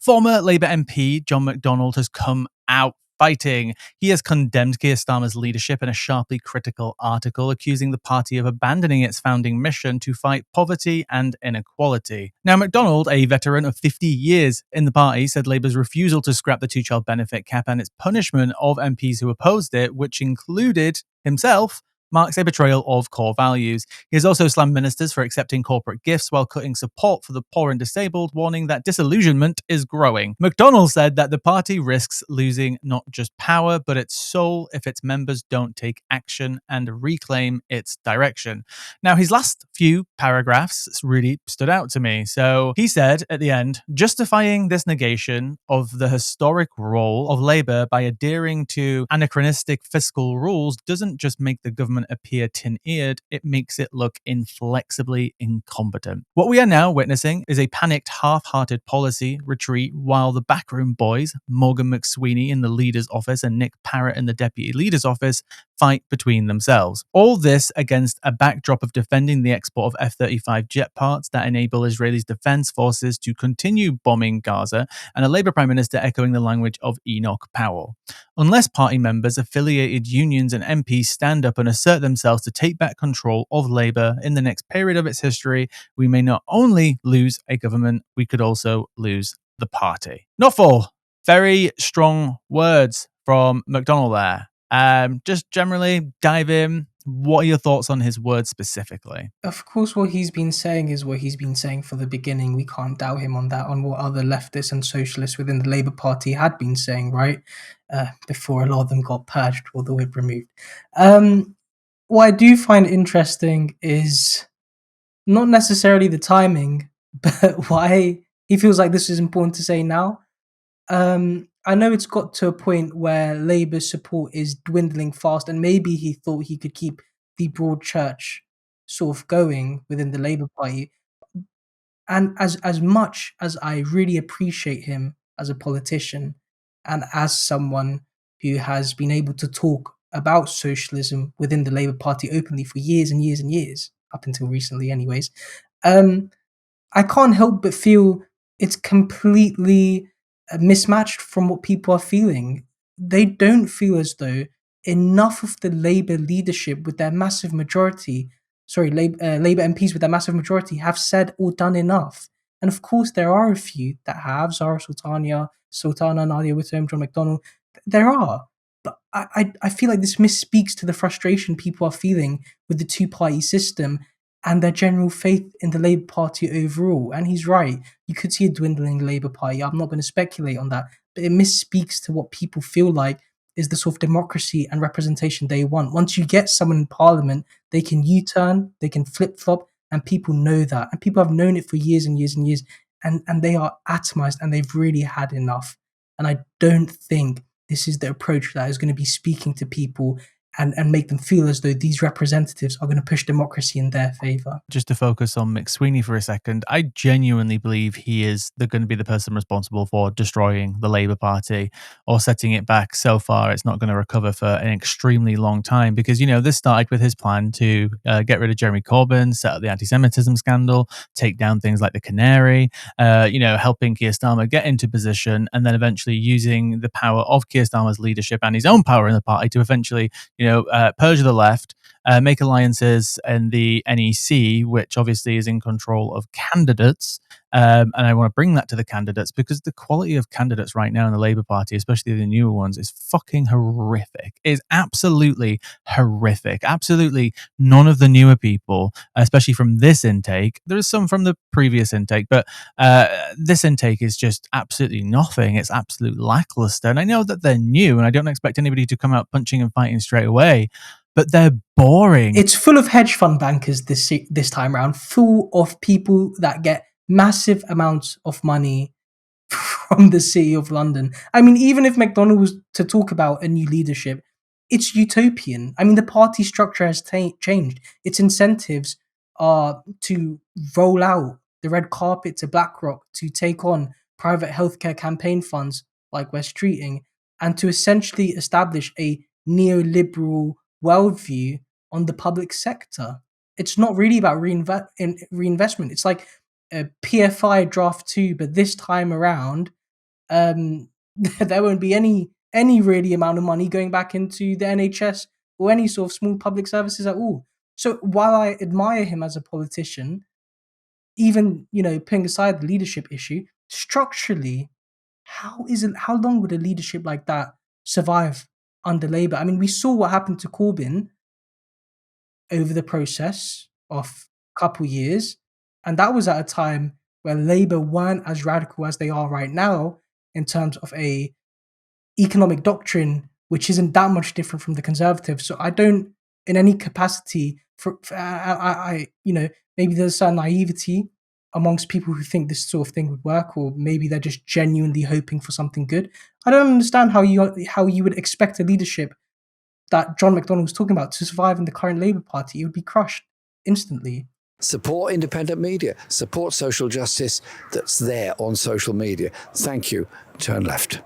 Former Labour MP John Macdonald has come out fighting. He has condemned Keir Starmer's leadership in a sharply critical article, accusing the party of abandoning its founding mission to fight poverty and inequality. Now, Macdonald, a veteran of 50 years in the party, said Labour's refusal to scrap the two-child benefit cap and its punishment of MPs who opposed it, which included himself, marks a betrayal of core values. He has also slammed ministers for accepting corporate gifts while cutting support for the poor and disabled, warning that disillusionment is growing. McDonnell said that the party risks losing not just power, but its soul if its members don't take action and reclaim its direction. Now, his last few paragraphs really stood out to me. So he said at the end, justifying this negation of the historic role of Labour by adhering to anachronistic fiscal rules doesn't just make the government appear tin-eared, it makes it look inflexibly incompetent. What we are now witnessing is a panicked, half-hearted policy retreat while the backroom boys, Morgan McSweeney in the leader's office and Nick Parrott in the deputy leader's office, fight between themselves. All this against a backdrop of defending the export of F-35 jet parts that enable Israel's defense forces to continue bombing Gaza, and a Labour Prime Minister echoing the language of Enoch Powell. Unless party members, affiliated unions and MPs stand up and assert themselves to take back control of Labour in the next period of its history, we may not only lose a government, we could also lose the party. Not full. Very strong words from McDonnell there. Just generally dive in. What are your thoughts on his words specifically? Of course, what he's been saying is what he's been saying for the beginning. We can't doubt him on that, on what other leftists and socialists within the Labour Party had been saying, right? Before a lot of them got purged or the whip removed. What I do find interesting is not necessarily the timing, but why he feels like this is important to say now. I know it's got to a point where Labour's support is dwindling fast, and maybe he thought he could keep the broad church sort of going within the Labour Party. And as much as I really appreciate him as a politician and as someone who has been able to talk about socialism within the Labour Party openly for years and years and years, up until recently anyways, I can't help but feel it's completely mismatched from what people are feeling. They don't feel as though enough of the Labour leadership with their massive majority, Labour MPs with their massive majority have said or done enough. And of course, there are a few that have, Zara Sultana, Nadia Whittam, John McDonnell. There are. But I feel like this misspeaks to the frustration people are feeling with the two-party system and their general faith in the Labour Party overall. And he's right. You could see a dwindling Labour Party. I'm not going to speculate on that. But it misspeaks to what people feel like is the sort of democracy and representation they want. Once you get someone in Parliament, they can U-turn, they can flip-flop, and people know that. And people have known it for years and years and years. And they are atomized and they've really had enough. And I don't think this is the approach that is going to be speaking to people and make them feel as though these representatives are going to push democracy in their favour. Just to focus on McSweeney for a second, I genuinely believe he is going to be the person responsible for destroying the Labour Party or setting it back so far it's not going to recover for an extremely long time. Because, this started with his plan to get rid of Jeremy Corbyn, set up the anti-Semitism scandal, take down things like the Canary, helping Keir Starmer get into position, and then eventually using the power of Keir Starmer's leadership and his own power in the party to eventually, purge the left, make alliances in the NEC, which obviously is in control of candidates. And I want to bring that to the candidates because the quality of candidates right now in the Labour Party, especially the newer ones, is fucking horrific. It's absolutely horrific. Absolutely none of the newer people, especially from this intake, there is some from the previous intake, but this intake is just absolutely nothing. It's absolute lackluster. And I know that they're new and I don't expect anybody to come out punching and fighting straight away, but they're boring. It's full of hedge fund bankers this time around, full of people that get massive amounts of money from the City of London. I mean, even if McDonnell was to talk about a new leadership, it's utopian. I mean, the party structure has changed. Its incentives are to roll out the red carpet to BlackRock, to take on private healthcare campaign funds like West Streeting, and to essentially establish a neoliberal worldview on the public sector. It's not really about reinvestment. It's like a PFI draft 2, but this time around, there won't be any really amount of money going back into the NHS or any sort of small public services at all. So while I admire him as a politician, even putting aside the leadership issue, structurally, how long would a leadership like that survive under Labour? I mean, we saw what happened to Corbyn over the process of a couple years, and that was at a time where Labour weren't as radical as they are right now in terms of a economic doctrine, which isn't that much different from the Conservatives. So I don't, in any capacity, maybe there's some naivety amongst people who think this sort of thing would work, or maybe they're just genuinely hoping for something good. I don't understand how you would expect a leadership that John McDonnell was talking about to survive in the current Labour Party. It would be crushed instantly. Support independent media, support social justice that's there on social media. Thank you. Turn left.